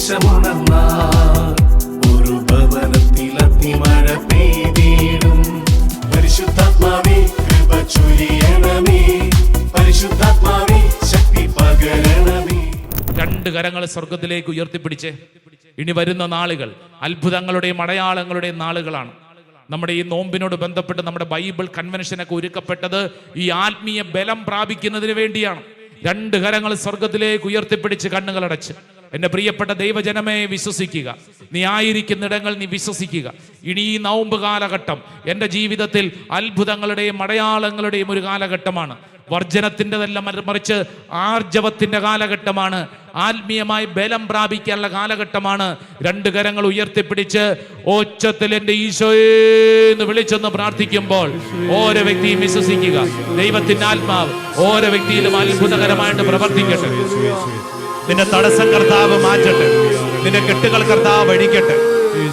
ദേശമുണർന്നാൽ ഒരു ഭവനത്തിൽ അഗ്നിമഴ പെയ്തിടും. പരിശുദ്ധാത്മാവേ കൃപ ചൊരിയണമേ, പരിശുദ്ധാത്മാവേ ശക്തി പകരണമേ. രണ്ട് കരങ്ങൾ സ്വർഗത്തിലേക്ക് ഉയർത്തിപ്പിടിച്ച് ഇനി വരുന്ന നാളുകൾ അത്ഭുതങ്ങളുടെയും അടയാളങ്ങളുടെയും നാളുകളാണ്. നമ്മുടെ ഈ നോമ്പിനോട് ബന്ധപ്പെട്ട് നമ്മുടെ ബൈബിൾ കൺവെൻഷനൊക്കെ ഒരുക്കപ്പെട്ടത് ഈ ആത്മീയ ബലം പ്രാപിക്കുന്നതിന് വേണ്ടിയാണ്. രണ്ട് കരങ്ങൾ സ്വർഗത്തിലേക്ക് ഉയർത്തിപ്പിടിച്ച് കണ്ണുകളടച്ച് എന്റെ പ്രിയപ്പെട്ട ദൈവജനമേ വിശ്വസിക്കുക. നീ ആയിരിക്കുന്നിടങ്ങൾ നീ വിശ്വസിക്കുക. ഇനി ഈ നോമ്പ് കാലഘട്ടം എൻ്റെ ജീവിതത്തിൽ അത്ഭുതങ്ങളുടെയും അടയാളങ്ങളുടെയും ഒരു കാലഘട്ടമാണ്. വർജനത്തിൻ്റെതല്ല, മറിച്ച് ആർജവത്തിൻ്റെ കാലഘട്ടമാണ്. ആത്മീയമായി ബലം പ്രാപിക്കാനുള്ള കാലഘട്ടമാണ്. രണ്ട് കരങ്ങൾ ഉയർത്തിപ്പിടിച്ച് ഒച്ചത്തിൽ എൻ്റെ ഈശോയെ എന്ന് വിളിച്ചൊന്ന് പ്രാർത്ഥിക്കുമ്പോൾ ഓരോ വ്യക്തിയും വിശ്വസിക്കുക. ദൈവത്തിൻ്റെ ആത്മാവ് ഓരോ വ്യക്തിയിലും അത്ഭുതകരമായിട്ട് പ്രവർത്തിക്കട്ടെ. നിന്റെ തടസ്സം കർത്താവ് മാറ്റട്ടെ. നിന്റെ കെട്ടുകൾ കർത്താവ് അഴിക്കട്ടെ.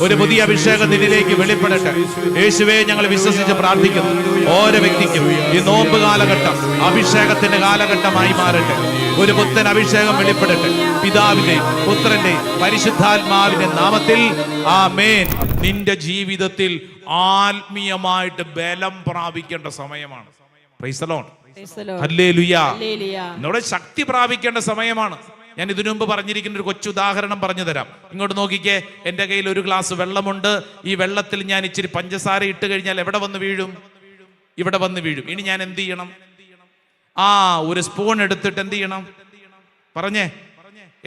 ഒരു പുതിയ അഭിഷേകം നിന്നിലേക്ക് വെളിപ്പെടട്ടെ. യേശുവേ, ഞങ്ങൾ വിശ്വസിച്ച് പ്രാർത്ഥിക്കുന്നു. ഓരോ വ്യക്തിക്കും ഈ നോമ്പ് കാലഘട്ടം അഭിഷേകത്തിന്റെ കാലഘട്ടമായി മാറട്ടെ. ഒരു പുത്തൻ അഭിഷേകം വെളിപ്പെടട്ടെ. പിതാവിന്റെയും പുത്രന്റെയും പരിശുദ്ധാത്മാവിന്റെ നാമത്തിൽ ആമേൻ. നിന്റെ ജീവിതത്തിൽ ആത്മീയമായിട്ട് ബലം പ്രാപിക്കേണ്ട സമയമാണ്. Price the Lord. ഹല്ലേലൂയ. നമ്മുടെ ശക്തി പ്രാപിക്കേണ്ട സമയമാണ്. ഞാൻ ഇതിനു മുമ്പ് പറഞ്ഞിരിക്കുന്ന ഒരു കൊച്ചു ഉദാഹരണം പറഞ്ഞു തരാം. ഇങ്ങോട്ട് നോക്കിക്കേ. എൻ്റെ കയ്യിൽ ഒരു ഗ്ലാസ് വെള്ളമുണ്ട്. ഈ വെള്ളത്തിൽ ഞാൻ ഇച്ചിരി പഞ്ചസാര ഇട്ട് കഴിഞ്ഞാൽ എവിടെ വന്ന് വീഴും? ഇവിടെ വന്ന് വീഴും. ഇനി ഞാൻ എന്ത് ചെയ്യണം? ഒരു സ്പൂൺ എടുത്തിട്ട് എന്ത് ചെയ്യണം? പറഞ്ഞേ.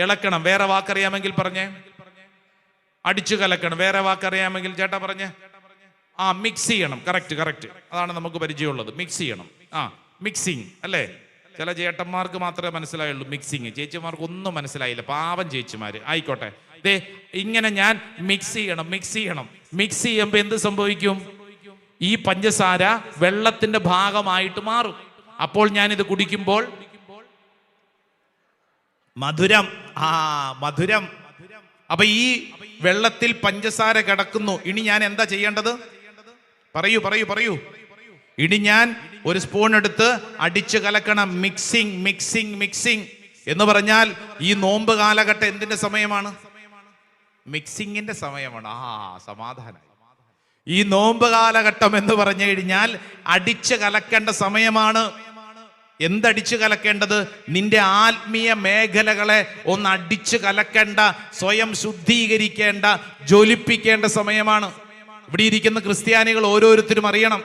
ഇളക്കണം. വേറെ വാക്കറിയാമെങ്കിൽ പറഞ്ഞേ. അടിച്ചു കലക്കണം. വേറെ വാക്കറിയാമെങ്കിൽ ചേട്ടാ പറഞ്ഞേ. മിക്സ് ചെയ്യണം. കറക്റ്റ്. അതാണ് നമുക്ക് പരിചയമുള്ളത്. മിക്സ് ചെയ്യണം. മിക്സിങ് അല്ലേ? ചില ചേട്ടന്മാർക്ക് മാത്രമേ മനസ്സിലായുള്ളൂ മിക്സിങ്. ചേച്ചിമാർക്ക് ഒന്നും മനസ്സിലായില്ല. പാവം ചേച്ചിമാര്. ആയിക്കോട്ടെ. ഇങ്ങനെ ഞാൻ മിക്സ് ചെയ്യണം. മിക്സ് ചെയ്യുമ്പോൾ എന്ത് സംഭവിക്കും? ഈ പഞ്ചസാര വെള്ളത്തിന്റെ ഭാഗമായിട്ട് മാറും. അപ്പോൾ ഞാനിത് കുടിക്കുമ്പോൾ മധുരം. അപ്പൊ ഈ വെള്ളത്തിൽ പഞ്ചസാര കിടക്കുന്നു. ഇനി ഞാൻ എന്താ ചെയ്യേണ്ടത്? പറയൂ. ഇനി ഞാൻ ഒരു സ്പൂൺ എടുത്ത് അടിച്ചു കലക്കണം. മിക്സിങ് എന്ന് പറഞ്ഞാൽ ഈ നോമ്പ് കാലഘട്ടം എന്തിന്റെ സമയമാണ്? മിക്സിങ്ങിന്റെ സമയമാണ്. സമാധാനം. ഈ നോമ്പ് കാലഘട്ടം എന്ന് പറഞ്ഞു കഴിഞ്ഞാൽ അടിച്ചു കലക്കേണ്ട സമയമാണ്. എന്തടിച്ചു കലക്കേണ്ടത്? നിന്റെ ആത്മീയ മേഖലകളെ ഒന്ന് അടിച്ചു കലക്കേണ്ട, സ്വയം ശുദ്ധീകരിക്കേണ്ട, ജ്വലിപ്പിക്കേണ്ട സമയമാണ്. ഇവിടെ ഇരിക്കുന്ന ക്രിസ്ത്യാനികൾ ഓരോരുത്തരും അറിയണം,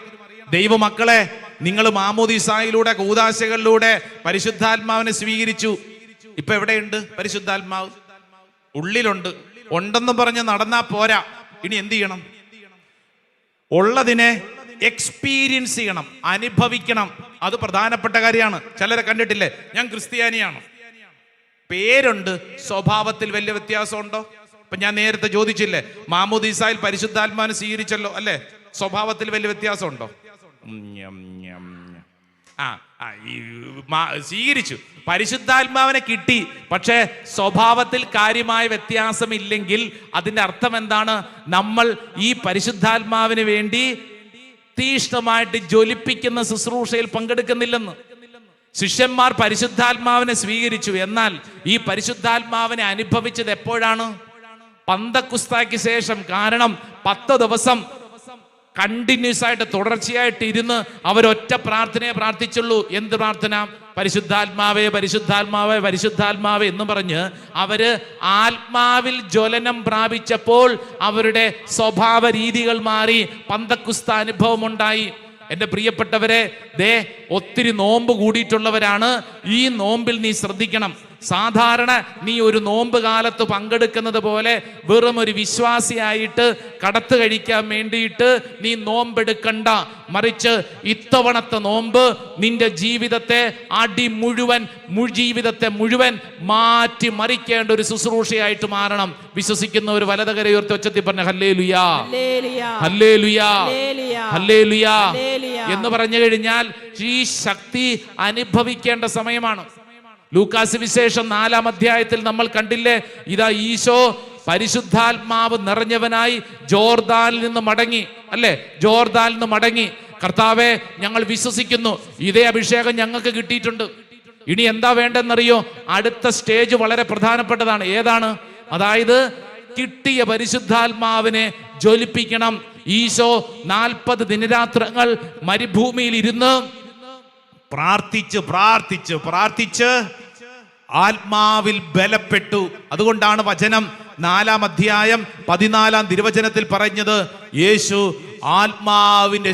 ദൈവമക്കളെ, നിങ്ങൾ മാമോദീസായിലൂടെ കൂദാശകളിലൂടെ പരിശുദ്ധാത്മാവിനെ സ്വീകരിച്ചു. ഇപ്പൊ എവിടെയുണ്ട് പരിശുദ്ധാത്മാവ്? ഉണ്ടെന്ന് പറഞ്ഞ് നടന്നാ പോരാ. ഇനി എന്ത് ചെയ്യണം? ഉള്ളതിനെ എക്സ്പീരിയൻസ് ചെയ്യണം, അനുഭവിക്കണം. അത് പ്രധാനപ്പെട്ട കാര്യമാണ്. ചിലരെ കണ്ടിട്ടില്ലേ, ഞാൻ ക്രിസ്ത്യാനിയാണ്, പേരുണ്ട്, സ്വഭാവത്തിൽ വലിയ വ്യത്യാസമുണ്ടോ? ഇപ്പൊ ഞാൻ നേരത്തെ ചോദിച്ചില്ലേ, മാമോദീസായിൽ പരിശുദ്ധാത്മാവിനെ സ്വീകരിച്ചല്ലോ അല്ലേ? സ്വഭാവത്തിൽ വലിയ വ്യത്യാസമുണ്ടോ? സ്വീകരിച്ചു, പരിശുദ്ധാത്മാവിനെ കിട്ടി, പക്ഷേ സ്വഭാവത്തിൽ കാര്യമായ വ്യത്യാസമില്ലെങ്കിൽ അതിന്റെ അർത്ഥം എന്താണ്? നമ്മൾ ഈ പരിശുദ്ധാത്മാവിന് വേണ്ടി തീഷ്ണമായിട്ട് ജ്വലിപ്പിക്കുന്ന ശുശ്രൂഷയിൽ പങ്കെടുക്കുന്നില്ലെന്ന്. ശിഷ്യന്മാർ പരിശുദ്ധാത്മാവിനെ സ്വീകരിച്ചു, എന്നാൽ ഈ പരിശുദ്ധാത്മാവിനെ അനുഭവിച്ചത് എപ്പോഴാണ്? പന്തക്കുസ്തായ്ക്ക് ശേഷം. കാരണം 10 ദിവസം കണ്ടിന്യൂസ് ആയിട്ട് തുടർച്ചയായിട്ട് ഇരുന്ന് അവരൊറ്റ പ്രാർത്ഥനയെ പ്രാർത്ഥിച്ചുള്ളൂ. എന്ത് പ്രാർത്ഥന? പരിശുദ്ധാത്മാവേ പരിശുദ്ധാത്മാവേ പരിശുദ്ധാത്മാവേ എന്ന് പറഞ്ഞ് അവര് ആത്മാവിൽ ജ്വലനം പ്രാപിച്ചപ്പോൾ അവരുടെ സ്വഭാവ രീതികൾ മാറി, പന്തക്കുസ്ത അനുഭവം ഉണ്ടായി. എൻ്റെ പ്രിയപ്പെട്ടവരെ, ഒത്തിരി നോമ്പ് കൂടിയിട്ടുള്ളവരാണ്. ഈ നോമ്പിൽ നീ ശ്രദ്ധിക്കണം. സാധാരണ നീ ഒരു നോമ്പ് കാലത്ത് പങ്കെടുക്കുന്നത് പോലെ വെറും ഒരു വിശ്വാസിയായിട്ട് കടത്ത് കഴിക്കാൻ വേണ്ടിയിട്ട് നീ നോമ്പെടുക്കണ്ട. മറിച്ച് ഇത്തവണത്തെ നോമ്പ് നിന്റെ ജീവിതത്തെ ജീവിതത്തെ മുഴുവൻ മാറ്റി മറിക്കേണ്ട ഒരു ശുശ്രൂഷയായിട്ട് മാറണം. വിശ്വസിക്കുന്ന ഒരു വലതുകര ഉയർത്തി ഉച്ചത്തിൽ പറഞ്ഞ ഹല്ലേലൂയാ ഹല്ലേലൂയാ ഹല്ലേലൂയാ എന്ന് പറഞ്ഞു കഴിഞ്ഞാൽ ഈ ശക്തി അനുഭവിക്കേണ്ട സമയമാണ്. ലൂക്കാസ് വിശേഷം 4-ാം അധ്യായത്തിൽ നമ്മൾ കണ്ടില്ലേ, ഇതാ ഈശോ പരിശുദ്ധാത്മാവ് നിറഞ്ഞവനായി ജോർദാനിൽ നിന്ന് മടങ്ങി, അല്ലേ? ജോർദാനിൽ നിന്ന് മടങ്ങി. കർത്താവെ, ഞങ്ങൾ വിശ്വസിക്കുന്നു, ഇതേ അഭിഷേകം ഞങ്ങൾക്ക് കിട്ടിയിട്ടുണ്ട്. ഇനി എന്താ വേണ്ടെന്നറിയോ? അടുത്ത സ്റ്റേജ് വളരെ പ്രധാനപ്പെട്ടതാണ്. ഏതാണ്? അതായത് കിട്ടിയ പരിശുദ്ധാത്മാവിനെ ജ്വലിപ്പിക്കണം. ഈശോ 40 ദിനരാത്രങ്ങൾ മരുഭൂമിയിൽ ഇരുന്ന് പ്രാർത്ഥിച്ച് ആത്മാവിൽ ബലപ്പെട്ടു. അതുകൊണ്ടാണ് വചനം 4-ാം അധ്യായം 14-ാം തിരുവചനത്തിൽ പറഞ്ഞത്, യേശു ആത്മാവിന്റെ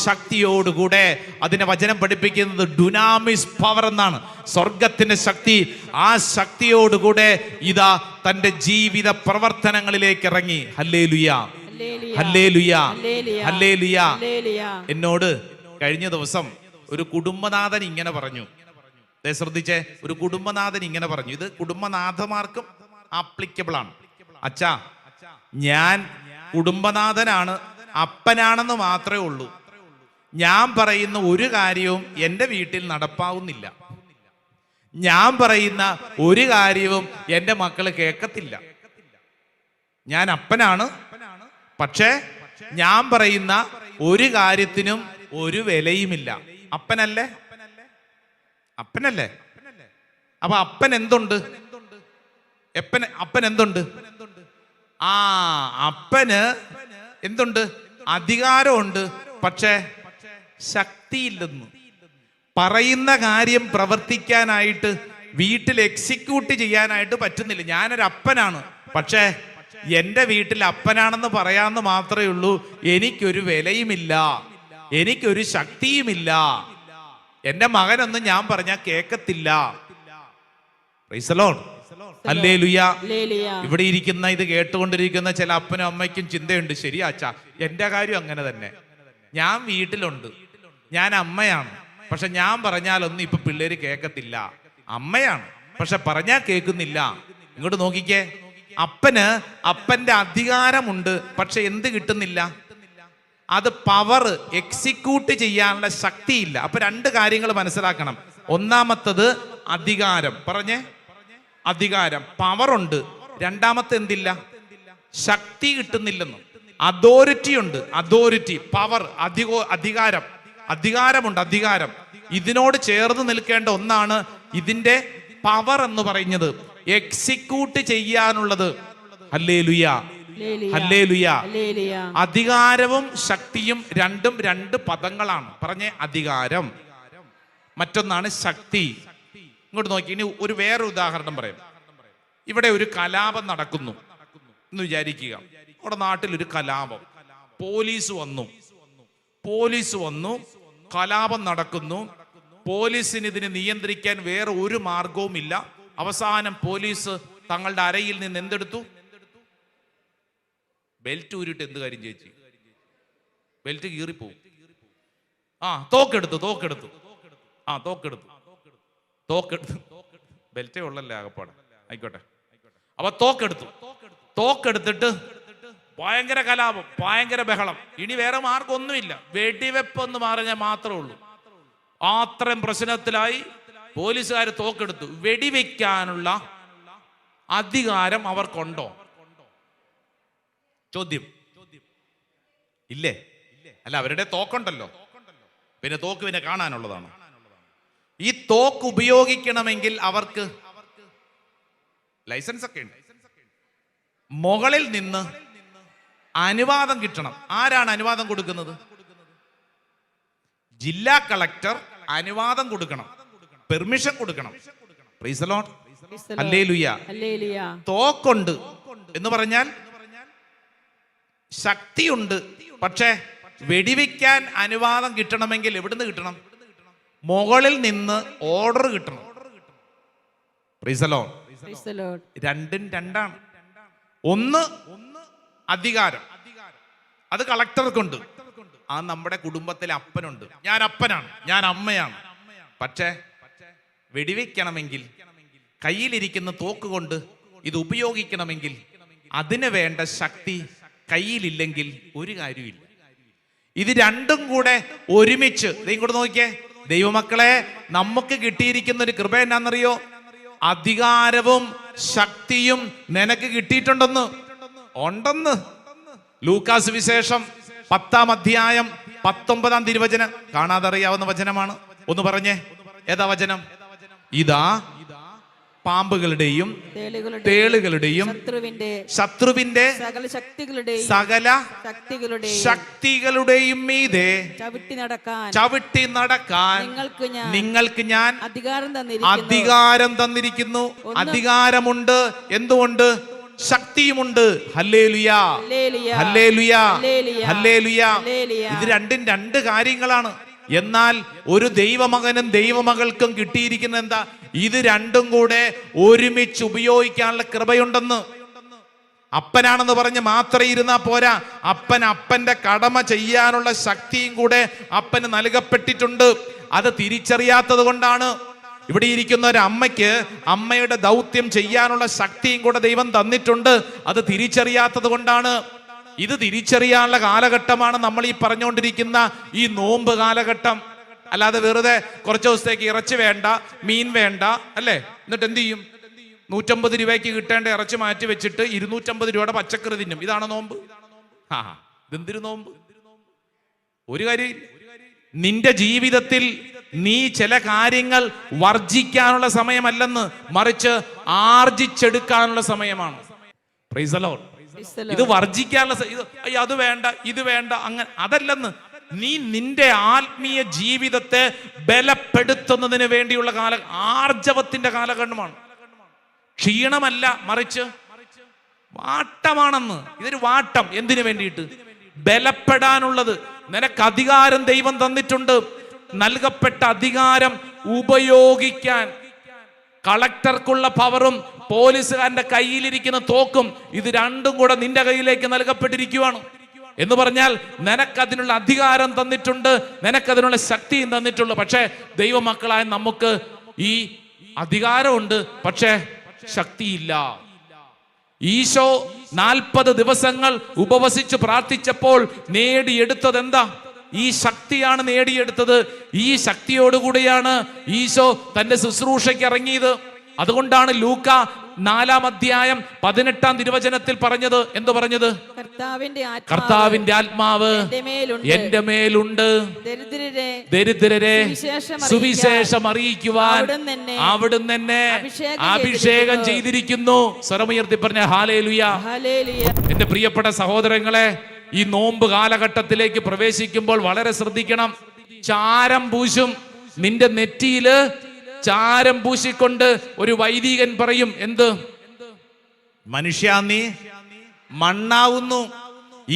ശക്തിയോടുകൂടെ അതിനെ വചനം പഠിപ്പിക്കുന്നത് ഡുനാമിസ് പവർ എന്നാണ്, സ്വർഗത്തിന്റെ ശക്തി. ആ ശക്തിയോടുകൂടെ ഇതാ തന്റെ ജീവിത പ്രവർത്തനങ്ങളിലേക്ക് ഇറങ്ങി. Hallelujah, hallelujah, hallelujah. എന്നോട് കഴിഞ്ഞ ദിവസം ഒരു കുടുംബനാഥൻ ഇങ്ങനെ പറഞ്ഞു. ശ്രദ്ധിച്ചേ, ഒരു കുടുംബനാഥൻ ഇങ്ങനെ പറഞ്ഞു. ഇത് കുടുംബനാഥന്മാർക്കും ആപ്ലിക്കബിൾ ആണ്. അച്ഛാ, ഞാൻ കുടുംബനാഥനാണ്, അപ്പനാണെന്ന് മാത്രമേ ഉള്ളൂ. ഞാൻ പറയുന്ന ഒരു കാര്യവും എൻ്റെ വീട്ടിൽ നടപ്പാവുന്നില്ല. ഞാൻ പറയുന്ന ഒരു കാര്യവും എൻ്റെ മക്കള് കേൾക്കത്തില്ല. ഞാൻ അപ്പനാണ്, പക്ഷേ ഞാൻ പറയുന്ന ഒരു കാര്യത്തിനും ഒരു വിലയുമില്ല. അപ്പനല്ലേ? അപ്പൊ അപ്പൻ എന്തുണ്ട്? അപ്പൻ എന്തുണ്ട്? അപ്പന് എന്തുണ്ട്? അധികാരമുണ്ട്, പക്ഷേ ശക്തിയില്ലെന്ന്. പറയുന്ന കാര്യം പ്രവർത്തിക്കാനായിട്ട്, വീട്ടിൽ എക്സിക്യൂട്ട് ചെയ്യാനായിട്ട് പറ്റുന്നില്ല. ഞാനൊരു അപ്പനാണ്, പക്ഷേ എൻ്റെ വീട്ടിൽ അപ്പനാണെന്ന് പറയാമെന്ന് മാത്രമേ ഉള്ളൂ. എനിക്കൊരു വിലയുമില്ല, എനിക്കൊരു ശക്തിയുമില്ല. എൻ്റെ മകനൊന്നും ഞാൻ പറഞ്ഞാൽ കേൾക്കത്തില്ല. Praise the Lord, hallelujah. ഇവിടെ ഇരിക്കുന്ന, ഇത് കേട്ടുകൊണ്ടിരിക്കുന്ന ചില അപ്പനും അമ്മയ്ക്കും ചിന്തയുണ്ട്, ശരിയാ അച്ഛാ, എൻ്റെ കാര്യം അങ്ങനെ തന്നെ. ഞാൻ വീട്ടിലുണ്ട്, ഞാൻ അമ്മയാണ്, പക്ഷെ ഞാൻ പറഞ്ഞാലൊന്നും ഇപ്പൊ പിള്ളേര് കേൾക്കത്തില്ല. അമ്മയാണ്, പക്ഷെ പറഞ്ഞാൽ കേൾക്കുന്നില്ല. ഇങ്ങോട്ട് നോക്കിക്കേ, അപ്പന്റെ അധികാരമുണ്ട്, പക്ഷെ എന്ത് കിട്ടുന്നില്ല? അത് പവർ എക്സിക്യൂട്ട് ചെയ്യാനുള്ള ശക്തിയില്ല. അപ്പൊ 2 കാര്യങ്ങൾ മനസ്സിലാക്കണം. ഒന്നാമത്തത് അധികാരം. പറഞ്ഞേ, അധികാരം, പവർ ഉണ്ട്. രണ്ടാമത്തെ എന്തില്ല? ശക്തി കിട്ടുന്നില്ലെന്നും. അതോറിറ്റി ഉണ്ട്, അതോറിറ്റി, പവർ, അധികാരമുണ്ട്, അധികാരം. ഇതിനോട് ചേർന്ന് നിൽക്കേണ്ട ഒന്നാണ് ഇതിന്റെ പവർ എന്ന് പറയുന്നത്, എക്സിക്യൂട്ട് ചെയ്യാനുള്ളത്. Hallelujah, hallelujah. അധികാരവും ശക്തിയും രണ്ടും 2 പദങ്ങളാണ്. പറഞ്ഞേ, അധികാരം, മറ്റൊന്നാണ് ശക്തി. ഇങ്ങോട്ട് നോക്കി, ഇനി വേറൊരു ഉദാഹരണം പറയാം. ഇവിടെ ഒരു കലാപം നടക്കുന്നു എന്ന് വിചാരിക്കുക. നമ്മുടെ നാട്ടിൽ ഒരു കലാപം, പോലീസ് വന്നു, കലാപം നടക്കുന്നു. പോലീസിന് ഇതിനെ നിയന്ത്രിക്കാൻ വേറെ ഒരു മാർഗവുമില്ല. അവസാനം പോലീസ് തങ്ങളുടെ അരയിൽ നിന്ന് എന്തെടുത്തു? ബെൽറ്റ് ഊരിട്ട്. എന്ത് കാര്യം ചേച്ചി? ബെൽറ്റ് കീറിപ്പോവും. തോക്കെടുത്തു. ബെൽറ്റേ ഉള്ളല്ലേ ആകപ്പാട്, ആയിക്കോട്ടെ. അപ്പൊ തോക്കെടുത്തിട്ട് ഭയങ്കര കലാപം, ഭയങ്കര ബഹളം. ഇനി വേറെ മാർഗം ഒന്നുമില്ല, വെടിവെപ്പ് എന്ന് പറഞ്ഞാൽ മാത്രമേ ഉള്ളൂ. അത്രയും പ്രശ്നത്തിലായി പോലീസുകാർ തോക്കെടുത്തു. വെടിവെക്കാനുള്ള അധികാരം അവർക്കുണ്ടോ? ചോദ്യം. ഇല്ലേ? അല്ല, അവരുടെ തോക്കുണ്ടല്ലോ, പിന്നെ തോക്ക് പിന്നെ കാണാനുള്ളതാണ്. ഈ തോക്ക് ഉപയോഗിക്കണമെങ്കിൽ അവർക്ക് ലൈസൻസ് ഒക്കെ ഉണ്ട്. മുകളിൽ നിന്ന് അനുവാദം കിട്ടണം. ആരാണ് അനുവാദം കൊടുക്കുന്നത്? ജില്ലാ കളക്ടർ അനുവാദം കൊടുക്കണം, പെർമിഷൻ കൊടുക്കണം. Praise the Lord, hallelujah. തോക്കുണ്ട് എന്ന് പറഞ്ഞാൽ ശക്തിയുണ്ട്, പക്ഷേ വെടിവെക്കാൻ അനുവാദം കിട്ടണമെങ്കിൽ എവിടുന്ന് കിട്ടണം? മുകളിൽ നിന്ന് ഓർഡർ കിട്ടണം. Price the Lord. രണ്ടും രണ്ടാണ്. ഒന്ന് അധികാരം, അത് കളക്ടർക്കുണ്ട്. ആ നമ്മുടെ കുടുംബത്തിലെ അപ്പനുണ്ട്. ഞാൻ അപ്പനാണ്, ഞാൻ അമ്മയാണ്. പക്ഷേ വെടിവെക്കണമെങ്കിൽ, കയ്യിലിരിക്കുന്ന തോക്ക് കൊണ്ട് ഇത് ഉപയോഗിക്കണമെങ്കിൽ അതിന് വേണ്ട ശക്തി കയ്യിലില്ലെങ്കിൽ ഒരു കാര്യമില്ല. ഇത് രണ്ടും കൂടെ ഒരുമിച്ച്, ഇങ്ങോട്ട് നോക്കിയേ ദൈവമക്കളെ, നമുക്ക് കിട്ടിയിരിക്കുന്ന ഒരു കൃപ എന്നാന്നറിയോ? അധികാരവും ശക്തിയും നിനക്ക് കിട്ടിയിട്ടുണ്ടെന്ന്. ലൂക്കാസ് വിശേഷം 10-ാം അധ്യായം 19-ാം തിരുവചനം കാണാതെ അറിയാവുന്ന വചനമാണ്. ഒന്ന് പറഞ്ഞേ, ഏതാ വചനം? ഇതാ പാമ്പുകളുടെയും തേളുകളുടെയും ശത്രുവിന്റെ സകല ശക്തികളുടെയും മീതെ ചവിട്ടി നടക്കാൻ നിങ്ങൾക്ക് ഞാൻ അധികാരം തന്നിരിക്കുന്നു. അധികാരമുണ്ട്, എന്തുകൊണ്ട്? ശക്തിയുമുണ്ട്. Hallelujah, hallelujah, hallelujah. ഇത് രണ്ടും രണ്ട് കാര്യങ്ങളാണ്. എന്നാൽ ഒരു ദൈവമകനും ദൈവമകൾക്കും കിട്ടിയിരിക്കുന്ന എന്താ? ഇത് രണ്ടും കൂടെ ഒരുമിച്ച് ഉപയോഗിക്കാനുള്ള കൃപയുണ്ടെന്ന്. അപ്പനാണെന്ന് പറഞ്ഞ് മാത്രം ഇരുന്നാ പോരാ, അപ്പന്റെ കടമ ചെയ്യാനുള്ള ശക്തിയും കൂടെ അപ്പന് നൽകപ്പെട്ടിട്ടുണ്ട്. അത് തിരിച്ചറിയാത്തത് കൊണ്ടാണ് ഇവിടെ ഇരിക്കുന്ന ഒരു അമ്മയ്ക്ക് അമ്മയുടെ ദൗത്യം ചെയ്യാനുള്ള ശക്തിയും കൂടെ ദൈവം തന്നിട്ടുണ്ട്. അത് തിരിച്ചറിയാത്തത് കൊണ്ടാണ്. ഇത് തിരിച്ചറിയാനുള്ള കാലഘട്ടമാണ് നമ്മൾ ഈ പറഞ്ഞുകൊണ്ടിരിക്കുന്ന ഈ നോമ്പ് കാലഘട്ടം. അല്ലാതെ വെറുതെ കുറച്ച് ദിവസത്തേക്ക് ഇറച്ചി വേണ്ട, മീൻ വേണ്ട, അല്ലേ? എന്നിട്ട് എന്ത് ചെയ്യും? 150 രൂപയ്ക്ക് കിട്ടേണ്ട ഇറച്ചി മാറ്റി വെച്ചിട്ട് 250 രൂപയുടെ പച്ചക്കറി തിന്നും. ഇതാണ് നോമ്പ്? ഇതെന്തൊരു നോമ്പ്? ഒരു കാര്യം, നിന്റെ ജീവിതത്തിൽ നീ ചില കാര്യങ്ങൾ വർജിക്കാനുള്ള സമയമല്ലെന്ന്, മറിച്ച് ആർജിച്ചെടുക്കാനുള്ള സമയമാണ്. Price the Lord. ഇത് വർജിക്കാനുള്ള, അത് വേണ്ട, ഇത് വേണ്ട, അങ്ങനെ അതല്ലെന്ന്. നീ നിന്റെ ആത്മീയ ജീവിതത്തെ ബലപ്പെടുത്തുന്നതിന് വേണ്ടിയുള്ള ആർജവത്തിന്റെ കാലഘട്ടമാണ്. ക്ഷീണമല്ല, മറിച്ച് വാട്ടമാണെന്ന്. ഇതൊരു വാട്ടം. എന്തിനു വേണ്ടിയിട്ട്? ബലപ്പെടാനുള്ളത്. നിനക്ക് അധികാരം ദൈവം തന്നിട്ടുണ്ട്. നൽകപ്പെട്ട അധികാരം ഉപയോഗിക്കാൻ. കളക്ടർക്കുള്ള പവറും പോലീസുകാരന്റെ കയ്യിലിരിക്കുന്ന തോക്കും, ഇത് രണ്ടും കൂടെ നിന്റെ കയ്യിലേക്ക് നൽകപ്പെട്ടിരിക്കുകയാണ്. എന്ന് പറഞ്ഞാൽ നിനക്കതിനുള്ള അധികാരം തന്നിട്ടുണ്ട്, നിനക്കതിനുള്ള ശക്തിയും തന്നിട്ടുള്ളൂ. പക്ഷേ ദൈവമക്കളായ നമുക്ക് ഈ അധികാരമുണ്ട്, പക്ഷേ ശക്തിയില്ല. ഈശോ 40 ദിവസങ്ങൾ ഉപവസിച്ച് പ്രാർത്ഥിച്ചപ്പോൾ നേടിയെടുത്തത് എന്താ? ഈ ശക്തിയാണ് നേടിയെടുത്തത്. ഈ ശക്തിയോടുകൂടിയാണ് ഈശോ തന്റെ ശുശ്രൂഷയ്ക്ക് ഇറങ്ങിയത്. അതുകൊണ്ടാണ് ലൂക്ക 4-ാം അധ്യായം 18-ാം തിരുവചനത്തിൽ പറഞ്ഞത്. എന്തു പറഞ്ഞത്? കർത്താവിന്റെ ആത്മാവ് എന്റെ മേലുണ്ട്, ദരിദ്രരെ സുവിശേഷം അറിയിക്കുവാൻ അവിടുന്ന് എന്നെ അഭിഷേകം ചെയ്തിരിക്കുന്നു. സ്വരമുയർത്തി പറഞ്ഞ ഹല്ലേലൂയ. എന്റെ പ്രിയപ്പെട്ട സഹോദരങ്ങളെ, ഈ നോമ്പ് കാലഘട്ടത്തിലേക്ക് പ്രവേശിക്കുമ്പോൾ വളരെ ശ്രദ്ധിക്കണം. ചാരം പൂശും. നിന്റെ നെറ്റിയില് ചാരം പൂശിക്കൊണ്ട് ഒരു വൈദികൻ പറയും, എന്ത്? മനുഷ്യ, നീ മണ്ണാവുന്നു.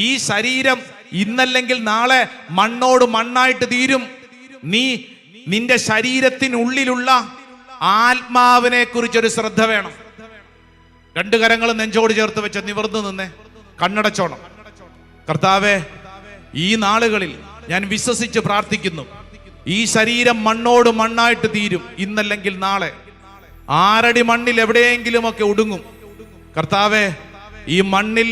ഈ ശരീരം ഇന്നല്ലെങ്കിൽ നാളെ മണ്ണോട് മണ്ണായിട്ട് തീരും. നീ നിന്റെ ശരീരത്തിനുള്ളിലുള്ള ആത്മാവിനെ കുറിച്ചൊരു ശ്രദ്ധ വേണം. രണ്ടു കരങ്ങളും നെഞ്ചോട് ചേർത്ത് വെച്ച് നിവർന്നു നിന്നേ, കണ്ണടച്ചോണം. കർത്താവേ, ഈ നാളുകളിൽ ഞാൻ വിശ്വസിച്ച് പ്രാർത്ഥിക്കുന്നു, ഈ ശരീരം മണ്ണോട് മണ്ണായിട്ട് തീരും. ഇന്നല്ലെങ്കിൽ നാളെ 6 അടി മണ്ണിൽ എവിടെയെങ്കിലുമൊക്കെ ഒടുങ്ങും. കർത്താവേ, ഈ മണ്ണിൽ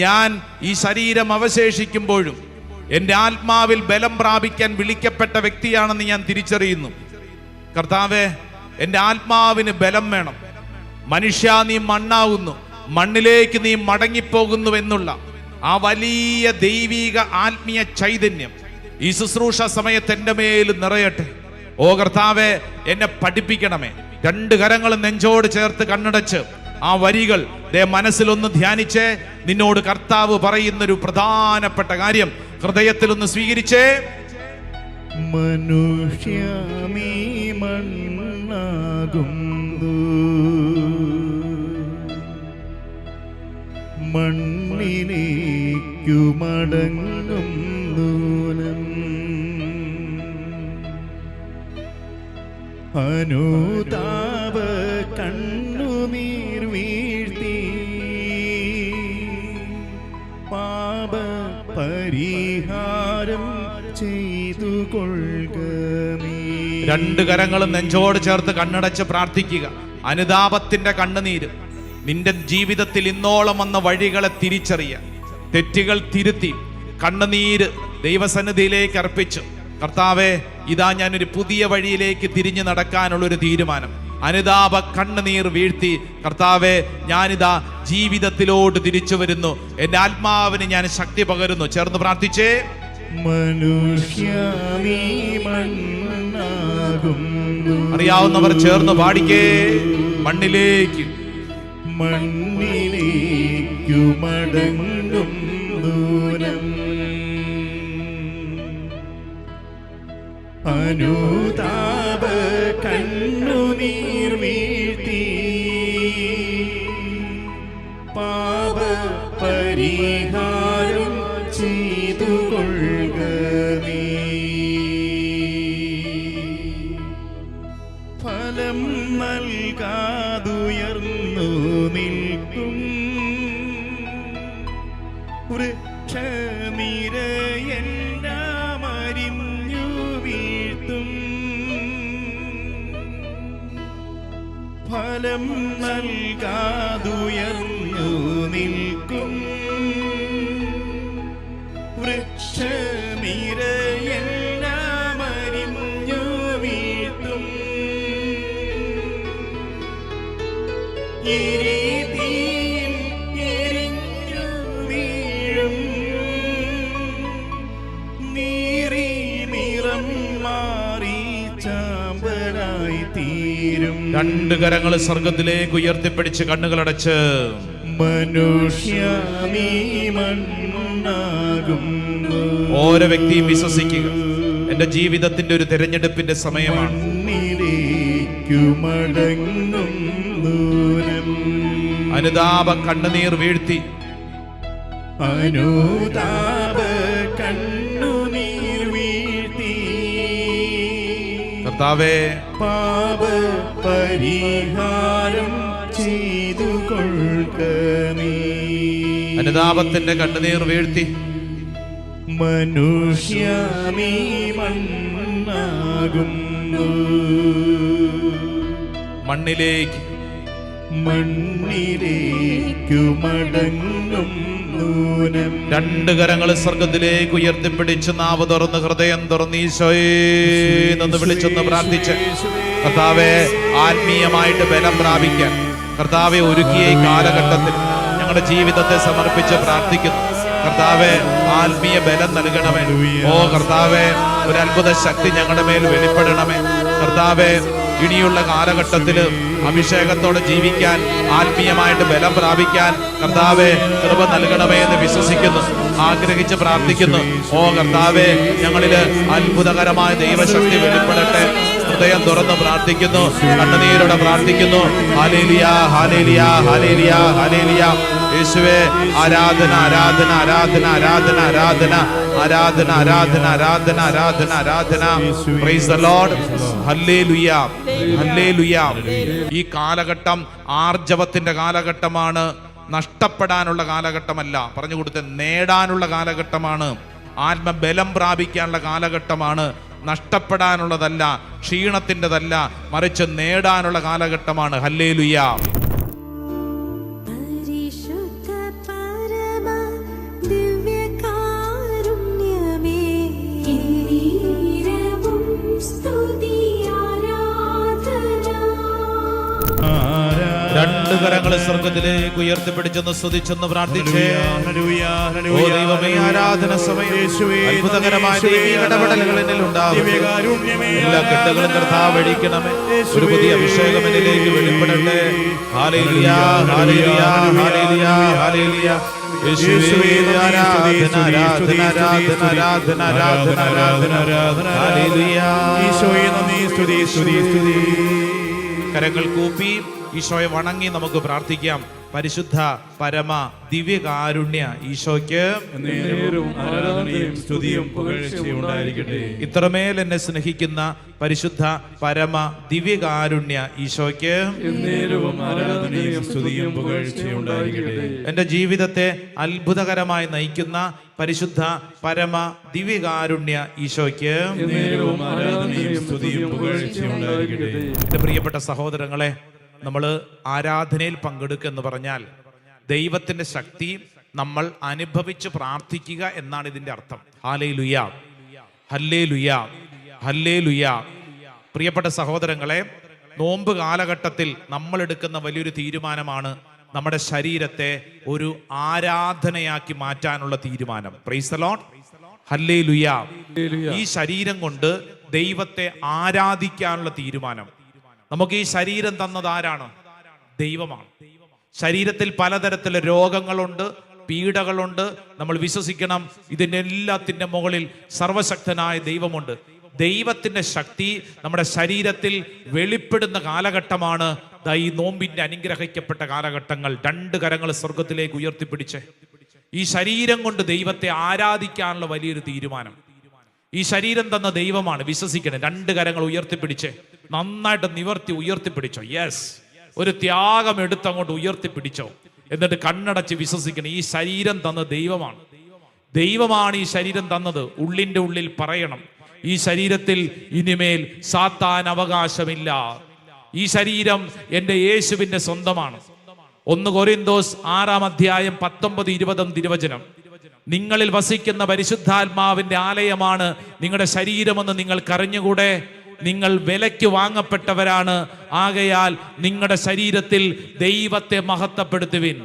ഞാൻ ഈ ശരീരം അവശേഷിക്കുമ്പോഴും എൻ്റെ ആത്മാവിൽ ബലം പ്രാപിക്കാൻ വിളിക്കപ്പെട്ട വ്യക്തിയാണെന്ന് ഞാൻ തിരിച്ചറിയുന്നു. കർത്താവേ, എൻ്റെ ആത്മാവിന് ബലം വേണം. മനുഷ്യ, നീ മണ്ണാവുന്നു, മണ്ണിലേക്ക് നീ മടങ്ങിപ്പോകുന്നു എന്നുള്ള ആ വലിയ ദൈവിക ആത്മീയ ചൈതന്യം ഈ ശുശ്രൂഷ സമയത്ത് എൻ്റെ മേൽ നിറയട്ടെ. ഓ കർത്താവേ, എന്നെ പഠിപ്പിക്കണമേ. 2 കരങ്ങളും നെഞ്ചോട് ചേർത്ത് കണ്ണടച്ച് ആ വരികൾ മനസ്സിലൊന്ന് ധ്യാനിച്ചേ. നിന്നോട് കർത്താവ് പറയുന്നൊരു പ്രധാനപ്പെട്ട കാര്യം ഹൃദയത്തിലൊന്ന് സ്വീകരിച്ചേ. മനുഷ്യമീ മണ്ണാകുന്നു, മണ്ണിലേക്കു മടങ്ങും ദൂരം അനുതാപ കണ്ണുനീർ വീഴ്ത്തി പാപ പരിഹാരം ചെയ്തു കൊള്ളുക. 2 കരങ്ങളും നെഞ്ചോട് ചേർത്ത് കണ്ണടച്ച് പ്രാർത്ഥിക്കുക. അനുതാപത്തിന്റെ കണ്ണുനീര്. നിന്റെ ജീവിതത്തിൽ ഇന്നോളം വന്ന വഴികളെ തിരിച്ചറിയുക, തെറ്റുകൾ തിരുത്തി കണ്ണുനീര് ദൈവസന്നിധിയിലേക്ക് അർപ്പിച്ചു. കർത്താവേ, ഇതാ ഞാനൊരു പുതിയ വഴിയിലേക്ക് തിരിഞ്ഞു നടക്കാനുള്ളൊരു തീരുമാനം. അനുതാപ കണ്ണുനീർ വീഴ്ത്തി, കർത്താവേ, ഞാനിതാ ജീവിതത്തിലോട്ട് തിരിച്ചു വരുന്നു. എൻ്റെ ആത്മാവിന് ഞാൻ ശക്തി പകരുന്നു. ചേർന്ന് പ്രാർത്ഥിച്ചേ. മനുഷ്യമീ മണ്ണാകുന്നു. അറിയാവുന്നവർ ചേർന്ന് പാടിക്കേ. മണ്ണിലേക്ക് മണ്ണിലേക്കു മടങ്ങും ദൂരം അനുതാപ കണ്ണുനീർ വീഴ്ത്തി പാപ പരിഹാരം ചെയ്തു കൊള്ളുക നീ. ഫലം നൽകാതുയർന്നു നിൽക്കും വൃക്ഷനിരയെല്ലാം അരിഞ്ഞു വീഴ്ത്തും. ഫലം നൽകാതുയർന്നു നിൽക്കും വൃക്ഷനിരയെല്ലാം അരിഞ്ഞു വീഴ്ത്തും. എരിതീയിൽ എരിഞ്ഞു വീഴും നീറി നിറം മാറി ചാമ്പലായി തീരും. രണ്ട് കരങ്ങൾ സ്വർഗത്തിലേക്ക് ഉയർത്തിപ്പിടിച്ച് കണ്ണുകളടച്ച് മനുഷ്യ നീ മണ്ണാകുന്നു. ഓരോ വ്യക്തിയും വിശ്വസിക്കുക, എന്റെ ജീവിതത്തിന്റെ ഒരു തിരഞ്ഞെടുപ്പിന്റെ സമയമാണ്. മണ്ണിലേക്കു മടങ്ങും ദൂരം അനുതാപ കണ്ണുനീർ വീഴ്ത്തി അനുതാപ കണ്ണുനീർ വീഴ്ത്തി കർത്താവേ പാപ പരിഹാരം ചെയ്തു കൊള്ളുക നീ. അനുതാപത്തിന്റെ കണ്ണുനീർ വീഴ്ത്തി മനുഷ്യ നീ മണ്ണാകുന്നു. മണ്ണിലേക്ക് മണ്ണിലേക്കു മടങ്ങും ദൂരം. രണ്ട് കരങ്ങൾ സ്വർഗത്തിലേക്ക് ഉയർത്തിപ്പിടിച്ച് നാവ് തുറന്ന് ഹൃദയം തുറന്ന് ഈശോയെ എന്ന് വിളിച്ചൊന്ന് പ്രാർത്ഥിച്ച് കർത്താവെ ആത്മീയമായിട്ട് ബലം പ്രാപിക്കാൻ കർത്താവെ ഒരുക്കിയ ഈ കാലഘട്ടത്തിൽ ഞങ്ങളുടെ ജീവിതത്തെ സമർപ്പിച്ച് പ്രാർത്ഥിക്കുന്നു. കർത്താവെ ആത്മീയ ബലം നൽകണമേ. ഓ കർത്താവെ ഒരു അത്ഭുത ശക്തി ഞങ്ങളുടെ മേൽ വെളിപ്പെടണമേ. കർത്താവെ ഇനിയുള്ള കാലഘട്ടത്തിൽ അഭിഷേകത്തോടെ ജീവിക്കാൻ ആത്മീയമായിട്ട് ബലം പ്രാപിക്കാൻ കർത്താവെ കൃപ നൽകണമേ എന്ന് വിശ്വസിക്കുന്നു, ആഗ്രഹിച്ച് പ്രാർത്ഥിക്കുന്നു. ഓ കർത്താവെ ഞങ്ങളില് അത്ഭുതകരമായ ദൈവശക്തി വെളിപ്പെടട്ടെ. ഹൃദയം തുറന്ന് പ്രാർത്ഥിക്കുന്നു, കണ്ണുനീരോടെ പ്രാർത്ഥിക്കുന്നു. Hallelujah hallelujah hallelujah hallelujah. യേശുവേ ആരാധന ആരാധന ആരാധന ആരാധന ആരാധന ആരാധന ആരാധന ആരാധന ആരാധന ആരാധന. Praise the Lord. Hallelujah hallelujah. ഈ കാലഘട്ടം ആർജവത്തിന്റെ കാലഘട്ടമാണ്, നഷ്ടപ്പെടാനുള്ള കാലഘട്ടമല്ല. പറഞ്ഞു കൊടുത്ത നേടാനുള്ള കാലഘട്ടമാണ്, ആത്മബലം പ്രാപിക്കാനുള്ള കാലഘട്ടമാണ്. നഷ്ടപ്പെടാനുള്ളതല്ല, ക്ഷീണത്തിൻ്റെതല്ല, മറിച്ച് നേടാനുള്ള കാലഘട്ടമാണ്. ഹല്ലേലൂയ. രണ്ട് കരങ്ങൾ സ്വർഗത്തിലേക്ക് ഉയർത്തിപ്പിടിച്ചൊന്ന് സ്തുതിച്ചൊന്ന് പ്രാർത്ഥിച്ചേ. ഓ ദൈവമേ, ആരാധന സമയം അത്ഭുതകരമായ ദൈവിക ഇടപെടലുകൾ എന്നിൽ ഉണ്ടാകും. എല്ലാ കെട്ടുകളും കർത്താവ് അഴിക്കണമേ. ഒരു പുതിയ അഭിഷേകം എന്നിലേക്ക് വെളിപ്പെടട്ടെ. Hallelujah hallelujah hallelujah hallelujah. യേശുവേ ആരാധന ആരാധന ആരാധന ആരാധന ആരാധന ആരാധന ആരാധന. ഹല്ലേലൂയ. ഈശോയെ നന്ദി, സ്തുതി സ്തുതി സ്തുതി. കരങ്ങൾ കൂപ്പി ഈശോയെ വണങ്ങി നമുക്ക് പ്രാർത്ഥിക്കാം. പരിശുദ്ധ പരമ ദിവ്യകാരുണ്യ ഈശോയ്ക്ക് ആരാധനയും സ്തുതിയും പുകഴ്ചയും ഉണ്ടായിരിക്കട്ടെ. ഇത്രമേൽ എന്നെ സ്നേഹിക്കുന്ന പരിശുദ്ധ പരമ ദിവ്യകാരുണ്യ ഈശോയ്ക്ക് ആരാധനയും സ്തുതിയും പുകഴ്ചയും ഉണ്ടായിരിക്കട്ടെ. എന്റെ ജീവിതത്തെ അത്ഭുതകരമായി നയിക്കുന്ന പരിശുദ്ധ പരമ ദിവ്യകാരുണ്യ ഈശോയ്ക്ക് ആരാധനയും സ്തുതിയും പുകഴ്ചയും ഉണ്ടായിരിക്കട്ടെ. എന്റെ പ്രിയപ്പെട്ട സഹോദരങ്ങളെ, നമ്മൾ ആരാധനയിൽ പങ്കെടുക്കുക എന്ന് പറഞ്ഞാൽ ദൈവത്തിന്റെ ശക്തി നമ്മൾ അനുഭവിച്ച് പ്രാർത്ഥിക്കുക എന്നാണ് ഇതിന്റെ അർത്ഥം. Hallelujah hallelujah hallelujah. പ്രിയപ്പെട്ട സഹോദരങ്ങളെ, നോമ്പ് കാലഘട്ടത്തിൽ നമ്മൾ എടുക്കുന്ന വലിയൊരു തീരുമാനമാണ് നമ്മുടെ ശരീരത്തെ ഒരു ആരാധനയാക്കി മാറ്റാനുള്ള തീരുമാനം. Price the Lord. ഹല്ലേലൂയ. ഈ ശരീരം കൊണ്ട് ദൈവത്തെ ആരാധിക്കാനുള്ള തീരുമാനം. നമുക്ക് ഈ ശരീരം തന്നത് ആരാണ്? ദൈവമാണ്. ശരീരത്തിൽ പലതരത്തിലുള്ള രോഗങ്ങളുണ്ട്, പീഡകളുണ്ട്. നമ്മൾ വിശ്വസിക്കണം, ഇതിൻ്റെ എല്ലാത്തിൻ്റെ മുകളിൽ സർവശക്തനായ ദൈവമുണ്ട്. ദൈവത്തിന്റെ ശക്തി നമ്മുടെ ശരീരത്തിൽ വെളിപ്പെടുന്ന കാലഘട്ടമാണ് ഈ നോമ്പിന്റെ അനുഗ്രഹിക്കപ്പെട്ട കാലഘട്ടങ്ങൾ. 2 കരങ്ങൾ സ്വർഗത്തിലേക്ക് ഉയർത്തിപ്പിടിച്ച് ഈ ശരീരം കൊണ്ട് ദൈവത്തെ ആരാധിക്കാനുള്ള വലിയൊരു തീരുമാനം. ഈ ശരീരം തന്ന ദൈവമാണ്, വിശ്വസിക്കണം. 2 കരങ്ങൾ ഉയർത്തിപ്പിടിച്ച് നന്നായിട്ട് നിവർത്തി ഉയർത്തിപ്പിടിച്ചോ. യെസ്, ഒരു ത്യാഗം എടുത്തങ്ങോട്ട് ഉയർത്തിപ്പിടിച്ചോ. എന്നിട്ട് കണ്ണടച്ച് വിശ്വസിക്കണം, ഈ ശരീരം തന്ന ദൈവമാണ്. ദൈവമാണ് ഈ ശരീരം തന്നത്. ഉള്ളിന്റെ ഉള്ളിൽ പറയണം, ഈ ശരീരത്തിൽ ഇനിമേൽ സാത്താൻ അവകാശമില്ല. ഈ ശരീരം എൻ്റെ യേശുവിന്റെ സ്വന്തമാണ്. 1 കൊരിന്തോസ് 6-ാം അധ്യായം 19-20 തിരുവചനം. നിങ്ങളിൽ വസിക്കുന്ന പരിശുദ്ധാത്മാവിന്റെ ആലയമാണ് നിങ്ങളുടെ ശരീരമെന്ന് നിങ്ങൾക്കറിഞ്ഞുകൂടെ? നിങ്ങൾ വിലയ്ക്ക് വാങ്ങപ്പെട്ടവരാണ്. ആകയാൽ നിങ്ങളുടെ ശരീരത്തിൽ ദൈവത്തെ മഹത്വപ്പെടുത്തുവിൻ.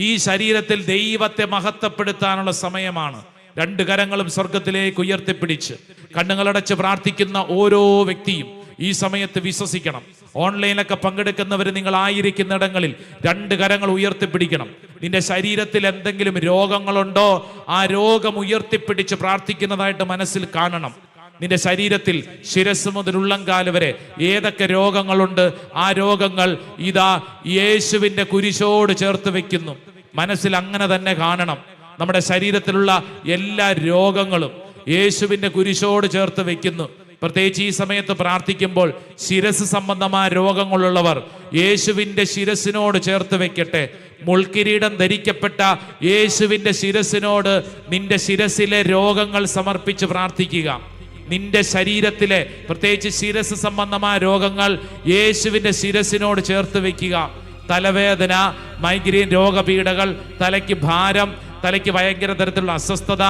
ഈ ശരീരത്തിൽ ദൈവത്തെ മഹത്വപ്പെടുത്താനുള്ള സമയമാണ്. 2 കരങ്ങളും സ്വർഗത്തിലേക്ക് ഉയർത്തിപ്പിടിച്ച് കണ്ണുകളടച്ച് പ്രാർത്ഥിക്കുന്ന ഓരോ വ്യക്തിയും ഈ സമയത്ത് വിശ്വസിക്കണം. ഓൺലൈനിലൊക്കെ പങ്കെടുക്കുന്നവർ നിങ്ങൾ ആയിരിക്കുന്നിടങ്ങളിൽ 2 കരങ്ങൾ ഉയർത്തിപ്പിടിക്കണം. നിന്റെ ശരീരത്തിൽ എന്തെങ്കിലും രോഗങ്ങളുണ്ടോ, ആ രോഗം ഉയർത്തിപ്പിടിച്ച് പ്രാർത്ഥിക്കുന്നതായിട്ട് മനസ്സിൽ കാണണം. നിന്റെ ശരീരത്തിൽ ശിരസ് മുതൽ ഉള്ളംകാല് വരെ ഏതൊക്കെ രോഗങ്ങളുണ്ട്, ആ രോഗങ്ങൾ ഇതാ യേശുവിന്റെ കുരിശോട് ചേർത്ത് വെക്കുന്നു. മനസ്സിൽ അങ്ങനെ തന്നെ കാണണം. നമ്മുടെ ശരീരത്തിലുള്ള എല്ലാ രോഗങ്ങളും യേശുവിന്റെ കുരിശോട് ചേർത്ത് വെക്കുന്നു. പ്രത്യേകിച്ച് ഈ സമയത്ത് പ്രാർത്ഥിക്കുമ്പോൾ ശിരസ് സംബന്ധമായ രോഗങ്ങളുള്ളവർ യേശുവിന്റെ ശിരസിനോട് ചേർത്ത് വെക്കട്ടെ. മുൾക്കിരീടം ധരിക്കപ്പെട്ട യേശുവിന്റെ ശിരസിനോട് നിന്റെ ശിരസിലെ രോഗങ്ങൾ സമർപ്പിച്ച് പ്രാർത്ഥിക്കുക. നിന്റെ ശരീരത്തിലെ പ്രത്യേകിച്ച് ശിരസ് സംബന്ധമായ രോഗങ്ങൾ യേശുവിന്റെ ശിരസിനോട് ചേർത്ത് വെക്കുക. തലവേദന, മൈഗ്രെയിൻ രോഗപീഠകൾ, തലയ്ക്ക് ഭാരം, തലയ്ക്ക് ഭയങ്കര തരത്തിലുള്ള അസ്വസ്ഥത,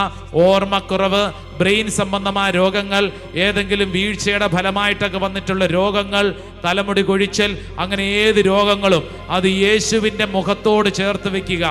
ഓർമ്മക്കുറവ്, ബ്രെയിൻ സംബന്ധമായ രോഗങ്ങൾ, ഏതെങ്കിലും വീഴ്ചയുടെ ഫലമായിട്ടൊക്കെ വന്നിട്ടുള്ള രോഗങ്ങൾ, തലമുടി കൊഴിച്ചൽ, അങ്ങനെ ഏത് രോഗങ്ങളും അത് യേശുവിൻ്റെ മുഖത്തോട് ചേർത്ത് വെക്കുക.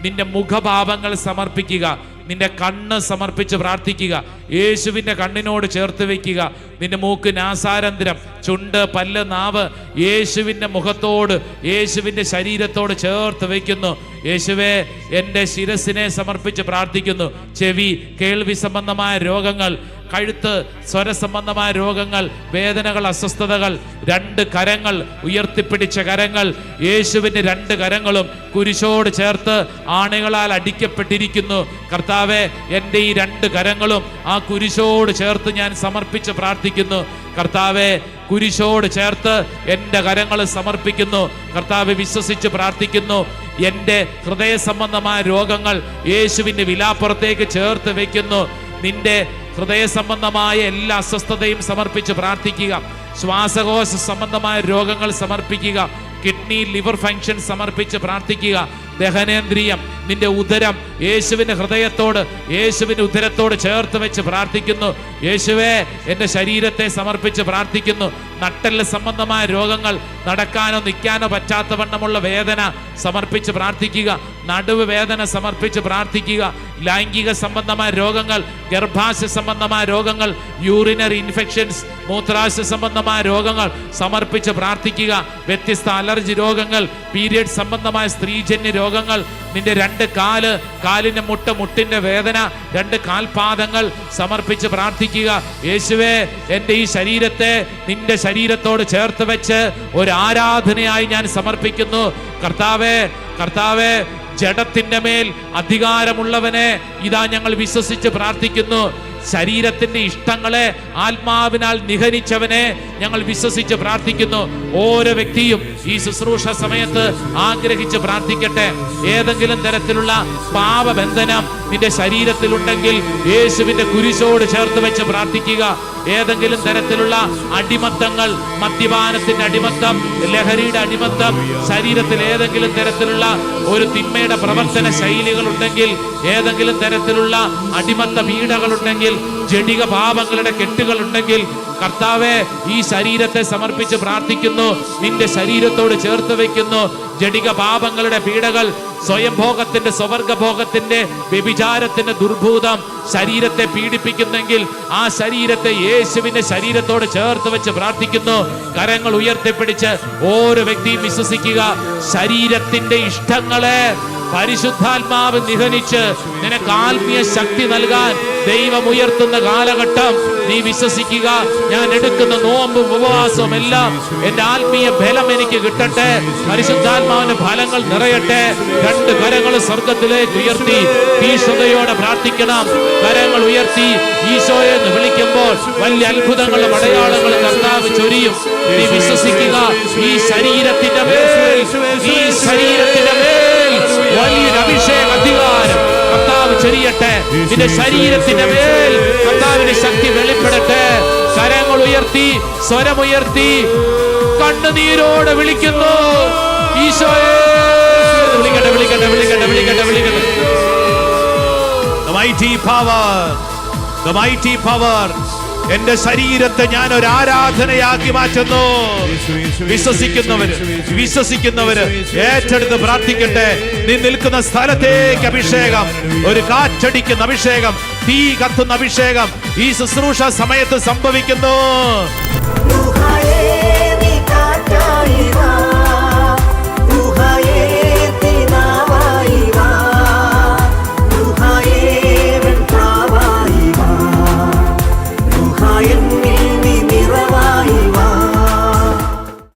നിന്റെ മുഖഭാവങ്ങൾ സമർപ്പിക്കുക. നിന്റെ കണ്ണ് സമർപ്പിച്ച് പ്രാർത്ഥിക്കുക. യേശുവിൻ്റെ കണ്ണിനോട് ചേർത്ത് വെക്കുക. നിന്റെ മൂക്ക്, നാസാരന്ധ്രം, ചുണ്ട്, പല്ല്, നാവ് യേശുവിൻ്റെ മുഖത്തോട്, യേശുവിൻ്റെ ശരീരത്തോട് ചേർത്ത് വയ്ക്കുന്നു. യേശുവേ, എൻ്റെ ശിരസിനെ സമർപ്പിച്ച് പ്രാർത്ഥിക്കുന്നു. ചെവി, കേൾവി സംബന്ധമായ രോഗങ്ങൾ, കഴുത്ത്, സ്വരസംബന്ധമായ രോഗങ്ങൾ, വേദനകൾ, അസ്വസ്ഥതകൾ, 2 കരങ്ങൾ ഉയർത്തിപ്പിടിച്ച കരങ്ങൾ, യേശുവിൻ്റെ 2 കരങ്ങളും കുരിശോട് ചേർത്ത് ആണികളാൽ അടിക്കപ്പെട്ടിരിക്കുന്നു. കർത്താവെ, എൻ്റെ ഈ 2 കരങ്ങളും ആ കുരിശോട് ചേർത്ത് ഞാൻ സമർപ്പിച്ച് പ്രാർത്ഥിക്കുന്നു. കർത്താവെ, കുരിശോട് ചേർത്ത് എൻ്റെ കരങ്ങൾ സമർപ്പിക്കുന്നു. കർത്താവെ, വിശ്വസിച്ച് പ്രാർത്ഥിക്കുന്നു. എൻ്റെ ഹൃദയ സംബന്ധമായ രോഗങ്ങൾ യേശുവിൻ്റെ വിലാപ്പുറത്തേക്ക് ചേർത്ത് വയ്ക്കുന്നു. നിന്റെ ഹൃദയ സംബന്ധമായ എല്ലാ അസ്വസ്ഥതയും സമർപ്പിച്ച് പ്രാർത്ഥിക്കുക. ശ്വാസകോശ സംബന്ധമായ രോഗങ്ങൾ സമർപ്പിക്കുക. കിഡ്നി, ലിവർ ഫങ്ഷൻ സമർപ്പിച്ച് പ്രാർത്ഥിക്കുക. ദഹനേന്ദ്രിയം, നിന്റെ ഉദരം യേശുവിൻ്റെ ഹൃദയത്തോട്, യേശുവിൻ്റെ ഉദരത്തോട് ചേർത്ത് വെച്ച് പ്രാർത്ഥിക്കുന്നു. യേശുവേ, എൻ്റെ ശരീരത്തെ സമർപ്പിച്ച് പ്രാർത്ഥിക്കുന്നു. നട്ടെല്ല് സംബന്ധമായ രോഗങ്ങൾ, നടക്കാനോ നിൽക്കാനോ പറ്റാത്ത വണ്ണമുള്ള വേദന സമർപ്പിച്ച് പ്രാർത്ഥിക്കുക. നടുവ് വേദന സമർപ്പിച്ച് പ്രാർത്ഥിക്കുക. ലൈംഗിക സംബന്ധമായ രോഗങ്ങൾ, ഗർഭാശയ സംബന്ധമായ രോഗങ്ങൾ, യൂറിനറി ഇൻഫെക്ഷൻസ്, മൂത്രാശയ സംബന്ധമായ രോഗങ്ങൾ സമർപ്പിച്ച് പ്രാർത്ഥിക്കുക. വ്യത്യസ്ത അലർജി രോഗങ്ങൾ, പീരിയഡ് സംബന്ധമായ സ്ത്രീജന്യ രോഗങ്ങൾ, നിന്റെ 2 കാല്, കാലിന്റെ മുട്ടിന്റെ വേദന, 2 കാൽപാദങ്ങൾ സമർപ്പിച്ച് പ്രാർത്ഥിക്കുക. യേശുവേ, എൻ്റെ ഈ ശരീരത്തെ നിന്റെ ശരീരത്തോട് ചേർത്ത് വെച്ച് ഒരു ആരാധനയായി ഞാൻ സമർപ്പിക്കുന്നു. കർത്താവേ, കർത്താവേ, ജഡത്തിന്റെ മേൽ അധികാരമുള്ളവനെ ഇതാ ഞങ്ങൾ വിശ്വസിച്ച് പ്രാർത്ഥിക്കുന്നു. ശരീരത്തിന്റെ ഇഷ്ടങ്ങളെ ആത്മാവിനാൽ നിഹനിച്ചവനെ ഞങ്ങൾ വിശ്വസിച്ച് പ്രാർത്ഥിക്കുന്നു. ഓരോ വ്യക്തിയും ഈ ശുശ്രൂഷ സമയത്ത് ആഗ്രഹിച്ച് പ്രാർത്ഥിക്കട്ടെ. ഏതെങ്കിലും തരത്തിലുള്ള പാപബന്ധനം നിന്റെ ശരീരത്തിലുണ്ടെങ്കിൽ യേശുവിന്റെ കുരിശോട് ചേർത്ത് വെച്ച് പ്രാർത്ഥിക്കുക. ഏതെങ്കിലും തരത്തിലുള്ള അടിമത്തങ്ങൾ, മദ്യപാനത്തിന്റെ അടിമത്തം, ലഹരിയുടെ അടിമത്തം, ശരീരത്തിൽ ഏതെങ്കിലും തരത്തിലുള്ള ഒരു തിന്മയുടെ പ്രവർത്തന ശൈലികൾ ഉണ്ടെങ്കിൽ, ഏതെങ്കിലും തരത്തിലുള്ള അടിമത്ത പീഡകളുണ്ടെങ്കിൽ, ജഡിക പാപങ്ങളുടെ കെട്ടുകൾ ഉണ്ടെങ്കിൽ, കർത്താവെ, ഈ ശരീരത്തെ സമർപ്പിച്ച് പ്രാർത്ഥിക്കുന്നു. നിന്റെ ശരീരത്തോട് ചേർത്ത് വെക്കുന്നു. ജഡിക പാപങ്ങളുടെ പീഡകൾ സ്വയം ഭോഗത്തിന്റെ, സ്വവർഗഭോഗത്തിന്റെ, വ്യഭിചാരത്തിന്റെ ദുർഭൂതം ശരീരത്തെ പീഡിപ്പിക്കുന്നെങ്കിൽ ആ ശരീരത്തെ യേശുവിന്റെ ശരീരത്തോട് ചേർത്ത് വെച്ച് പ്രാർത്ഥിക്കുന്നു. കരങ്ങൾ ഉയർത്തിപ്പിടിച്ച് ഓരോ വ്യക്തിയും വിശ്വസിക്കുക, ശരീരത്തിന്റെ ഇഷ്ടങ്ങളെ പരിശുദ്ധാത്മാവ് നിഹനിച്ച് നിനക്ക് ആത്മീയ ശക്തി നൽകാൻ ദൈവം ഉയർത്തുന്ന കാലഘട്ടം നീ വിശ്വസിക്കുക. ഞാൻ എടുക്കുന്ന നോമ്പും ഉപവാസവും എല്ലാം എന്റെ ആത്മീയ ബലം എനിക്ക് കിട്ടട്ടെ, പരിശുദ്ധാത്മാവിന്റെ ഫലങ്ങൾ നിറയട്ടെ. രണ്ട് കരങ്ങൾ സ്വർഗത്തിലേക്ക് ഉയർത്തി തീഷ്ണതയോടെ പ്രാർത്ഥിക്കണം. കരങ്ങൾ ഉയർത്തി ഈശോയെ എന്ന് വിളിക്കുമ്പോൾ വലിയ അത്ഭുതങ്ങളും അടയാളങ്ങളും കർത്താവ് ചൊരിയും. നീ വിശ്വസിക്കുക, ഈ ശരീരത്തിന്റെ മേൽ, ഈ ശരീരത്തിന്റെ മേൽ വലിയൊരു അഭിഷേക അധികാരം കർത്താവ് ചൊരിയട്ടെ. നിന്റെ ശരീരത്തിന്റെ മേൽ കർത്താവിന്റെ ശക്തി വെളിപ്പെടട്ടെ. കരങ്ങൾ ഉയർത്തി, സ്വരമുയർത്തി, കണ്ണുനീരോടെ വിളിക്കുന്നു, ഈശോയെ. വിളിക്കട്ടെ, വിളിക്കട്ടെ, വിളിക്കട്ടെ, വിളിക്കട്ടെ, വിളിക്കട്ടെ. The mighty power, the mighty power. എന്റെ ശരീരത്തെ ഞാൻ ഒരു ആരാധനയാക്കി മാറ്റുന്നു. വിശ്വസിക്കുന്നവര് ഏറ്റെടുത്ത് പ്രാർത്ഥിക്കട്ടെ. നീ നിൽക്കുന്ന സ്ഥലത്തേക്ക് അഭിഷേകം, ഒരു കാറ്റടിക്കുന്ന അഭിഷേകം, തീ കത്തുന്ന അഭിഷേകം ഈ ശുശ്രൂഷ സമയത്ത് സംഭവിക്കുന്നു.